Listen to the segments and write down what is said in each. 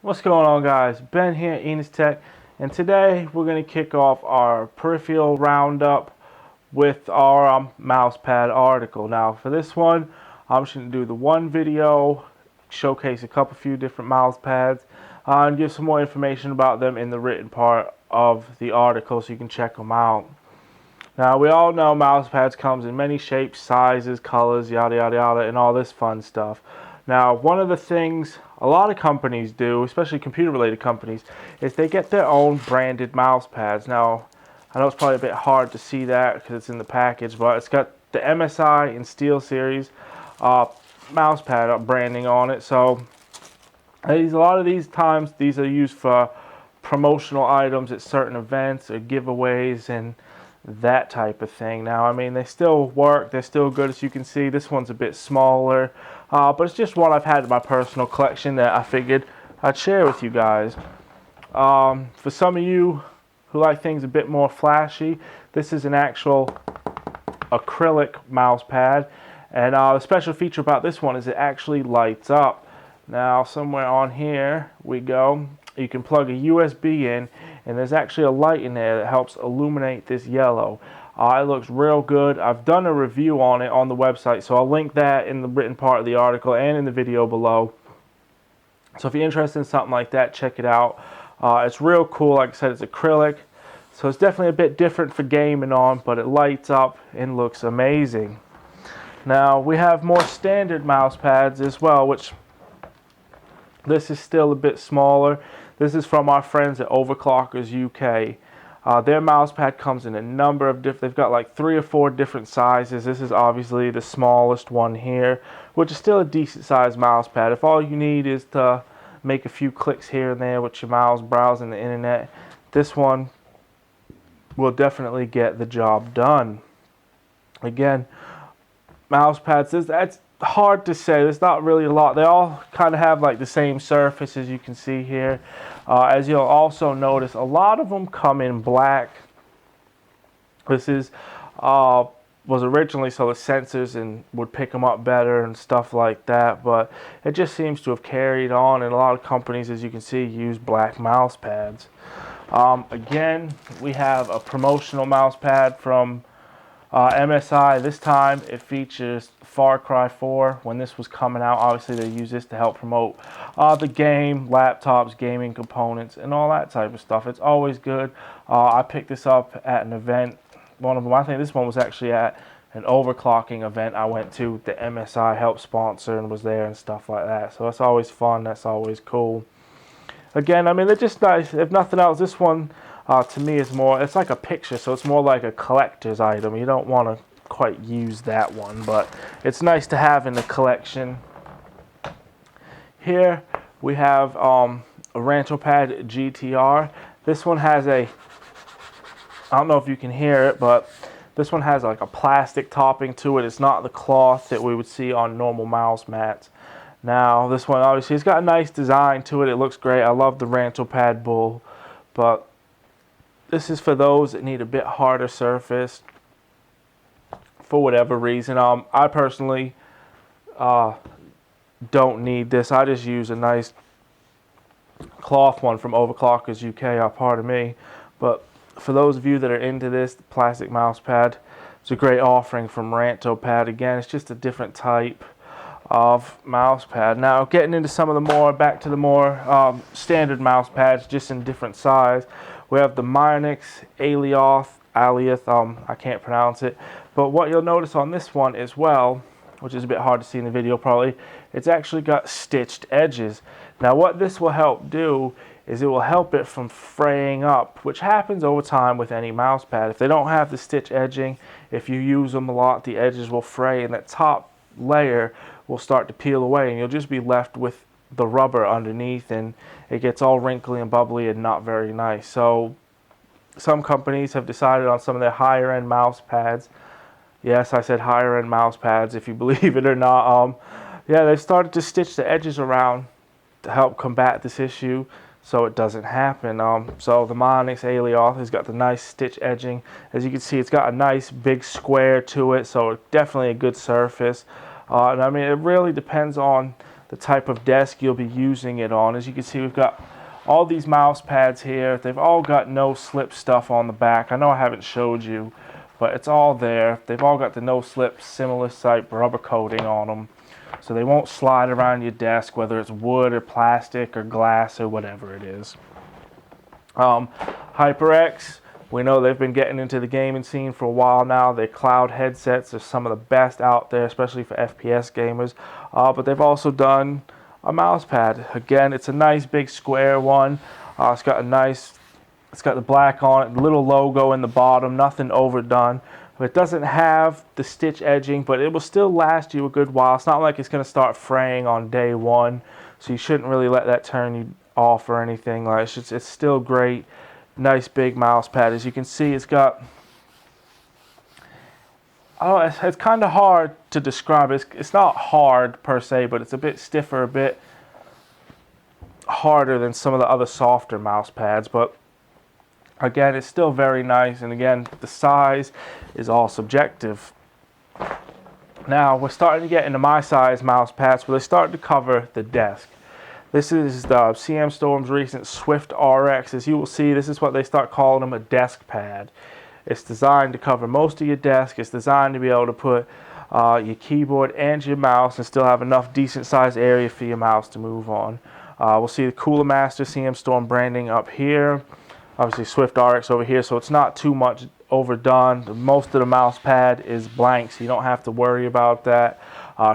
What's going on, guys? Ben here, Enos Tech, and today we're going to kick off our Peripheral Roundup with our Mousepad article. Now for this one, I'm just going to do the one video, showcase a few different Mousepads, and give some more information about them in the written part of the article so you can check them out. Now we all know Mousepads comes in many shapes, sizes, colors, yada yada yada, and all this fun stuff. Now, one of the things a lot of companies do, especially computer-related companies, is they get their own branded mouse pads. Now, I know it's probably a bit hard to see that because it's in the package, but it's got the MSI and Steel Series mouse pad branding on it. So, a lot of these times, these are used for promotional items at certain events or giveaways and that type of thing. Now, I mean, they still work. They're still good, as you can see. This one's a bit smaller. But it's just one I've had in my personal collection that I figured I'd share with you guys. For some of you who like things a bit more flashy, this is an actual acrylic mouse pad. And the special feature about this one is it actually lights up. Now, somewhere on here we go. You can plug a USB in, and there's actually a light in there that helps illuminate this yellow. It looks real good. I've done a review on it on the website, so I'll link that in the written part of the article and in the video below. So if you're interested in something like that, check it out. It's real cool. Like I said, it's acrylic, so it's definitely a bit different for gaming on, but it lights up and looks amazing. Now, we have more standard mouse pads as well, which this is still a bit smaller. This is from our friends at Overclockers UK. Their mouse pad comes in a number of different, they've got like 3 or 4 different sizes. This is obviously the smallest one here, which is still a decent sized mouse pad. If all you need is to make a few clicks here and there with your mouse browsing the internet, this one will definitely get the job done. Again, mouse pads, that's hard to say. There's not really a lot. They all kind of have like the same surface, as you can see here. As you'll also notice, a lot of them come in black. This is was originally so the sensors and would pick them up better and stuff like that, but it just seems to have carried on, and a lot of companies, as you can see, use black mouse pads. Again, we have a promotional mouse pad from MSI. This time it features Far Cry 4. When this was coming out, obviously they use this to help promote the game, laptops, gaming components, and all that type of stuff. It's always good. I picked this up at an event. One of them, I think this one was actually at an overclocking event I went to. The MSI helped sponsor and was there and stuff like that. So that's always fun. That's always cool. Again, I mean, they're just nice. If nothing else, this one to me is more, it's like a picture, so it's more like a collector's item. You don't want to quite use that one, but it's nice to have in the collection. Here we have a Roundup GTR. This one has a, I don't know if you can hear it, but this one has like a plastic topping to it. It's not the cloth that we would see on normal Mousemats. Now, this one obviously has got a nice design to it. It looks great. I love the Roundup bull, but this is for those that need a bit harder surface for whatever reason. I personally don't need this. I just use a nice cloth one from Overclockers UK, pardon me. But for those of you that are into this, the plastic mouse pad, it's a great offering from Roundup. Again, it's just a different type of mouse pad. Now, getting into some of the more, back to the more standard mouse pads, just in different size. We have the Hyperx Alioth, I can't pronounce it, but what you'll notice on this one as well, which is a bit hard to see in the video probably, it's actually got stitched edges. Now, what this will help do is it will help it from fraying up, which happens over time with any mouse pad. If they don't have the stitch edging, if you use them a lot, the edges will fray, and that top layer will start to peel away, and you'll just be left with the rubber underneath, and it gets all wrinkly and bubbly and not very nice. So some companies have decided on some of their higher end mouse pads, yes, I said higher end mouse pads, if you believe it or not, yeah, they've started to stitch the edges around to help combat this issue so it doesn't happen. So the Hyperx Alioth has got the nice stitch edging. As you can see, it's got a nice big square to it, so definitely a good surface. And I mean, it really depends on the type of desk you'll be using it on. As you can see, we've got all these mouse pads here. They've all got no slip stuff on the back. I know I haven't showed you, but it's all there. They've all got the no slip similar type rubber coating on them, so they won't slide around your desk, whether it's wood or plastic or glass or whatever it is. Hyperx, we know they've been getting into the gaming scene for a while now. Their cloud headsets are some of the best out there, especially for FPS gamers. But they've also done a mouse pad. Again, it's a nice big square one. It's got the black on it, little logo in the bottom, nothing overdone. It doesn't have the stitch edging, but it will still last you a good while. It's not like it's going to start fraying on day one, so you shouldn't really let that turn you off or anything. Like it's still great. Nice big mouse pad. As you can see, it's got, it's kind of hard to describe. It's not hard per se, but it's a bit stiffer, a bit harder than some of the other softer mouse pads. But again, it's still very nice. And again, the size is all subjective. Now we're starting to get into my size mouse pads, where they start to cover the desk. This is the CM Storm's recent Swift RX. As you will see, this is what they start calling them, a desk pad. It's designed to cover most of your desk. It's designed to be able to put your keyboard and your mouse and still have enough decent sized area for your mouse to move on. We'll see the Cooler Master CM Storm branding up here. Obviously Swift RX over here, so it's not too much overdone. Most of the mouse pad is blank, so you don't have to worry about that.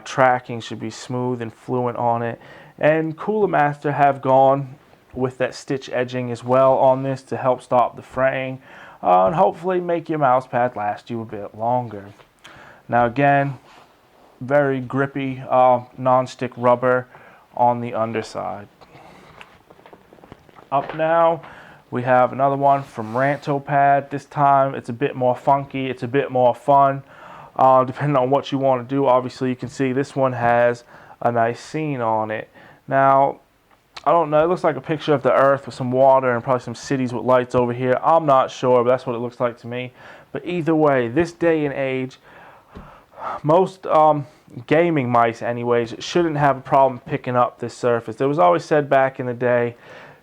Tracking should be smooth and fluent on it. And Cooler Master have gone with that stitch edging as well on this to help stop the fraying and hopefully make your mouse pad last you a bit longer. Now again, very grippy non-stick rubber on the underside. Up now, we have another one from Roundup pad. This time it's a bit more funky, it's a bit more fun, depending on what you want to do. Obviously you can see this one has a nice scene on it. Now, I don't know, it looks like a picture of the earth with some water and probably some cities with lights over here. I'm not sure, but that's what it looks like to me. But either way, this day and age, most gaming mice anyways shouldn't have a problem picking up this surface. It was always said back in the day,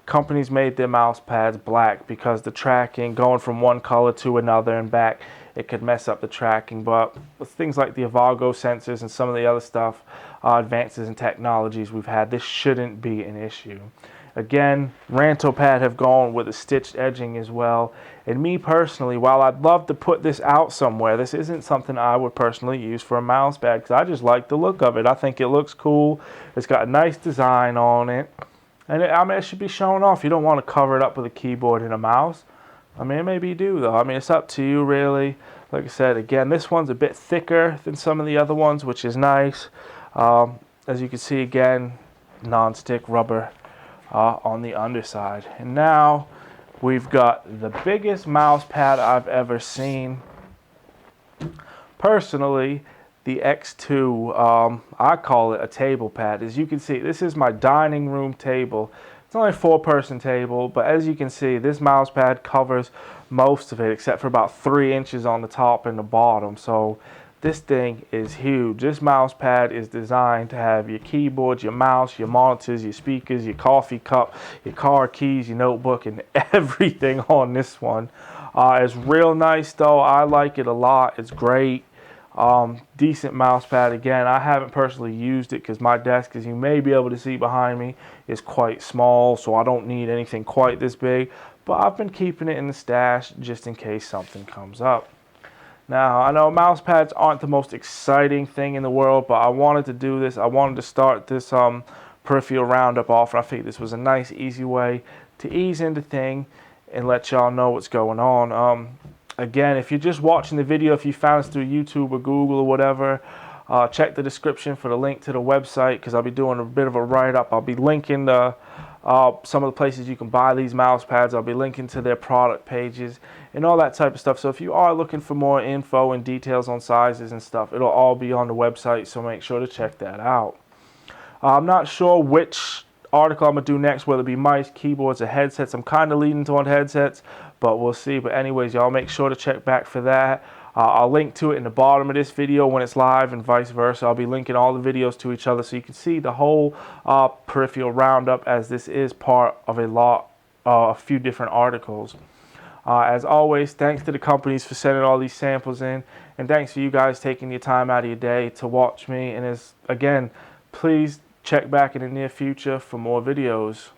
companies made their mouse pads black because the tracking, going from one color to another and back, it could mess up the tracking. But with things like the Avago sensors and some of the other stuff, advances in technologies we've had, this shouldn't be an issue. Again, Roundup pad have gone with a stitched edging as well. And me personally, while I'd love to put this out somewhere, this isn't something I would personally use for a mouse pad because I just like the look of it. I think it looks cool. It's got a nice design on it. And it should be showing off. You don't want to cover it up with a keyboard and a mouse. I mean, maybe you do though. I mean, it's up to you really. Like I said, again, this one's a bit thicker than some of the other ones, which is nice. As you can see, again, non-stick rubber on the underside. And now we've got the biggest mouse pad I've ever seen. Personally, the X2, I call it a table pad. As you can see, this is my dining room table. It's only a 4-person table, but as you can see, this mouse pad covers most of it except for about 3 inches on the top and the bottom. So this thing is huge. This mouse pad is designed to have your keyboard, your mouse, your monitors, your speakers, your coffee cup, your car keys, your notebook, and everything on this one. It's real nice though. I like it a lot. It's great. Decent mouse pad. Again, I haven't personally used it because my desk, as you may be able to see behind me, is quite small, so I don't need anything quite this big, but I've been keeping it in the stash just in case something comes up. Now, I know mouse pads aren't the most exciting thing in the world, but I wanted to do this. I wanted to start this Peripheral Roundup off, and I think this was a nice, easy way to ease into thing and let y'all know what's going on. Again, if you're just watching the video, if you found us through YouTube or Google or whatever, check the description for the link to the website because I'll be doing a bit of a write-up. I'll be linking to some of the places you can buy these mouse pads. I'll be linking to their product pages and all that type of stuff. So if you are looking for more info and details on sizes and stuff, it'll all be on the website, so make sure to check that out. I'm not sure which article I'm going to do next, whether it be mice, keyboards, or headsets. I'm kind of leaning toward headsets, but we'll see. But anyways, y'all make sure to check back for that. I'll link to it in the bottom of this video when it's live, and vice versa. I'll be linking all the videos to each other so you can see the whole peripheral roundup, as this is part of a few different articles. As always, thanks to the companies for sending all these samples in, and thanks for you guys taking your time out of your day to watch me. And again, please check back in the near future for more videos.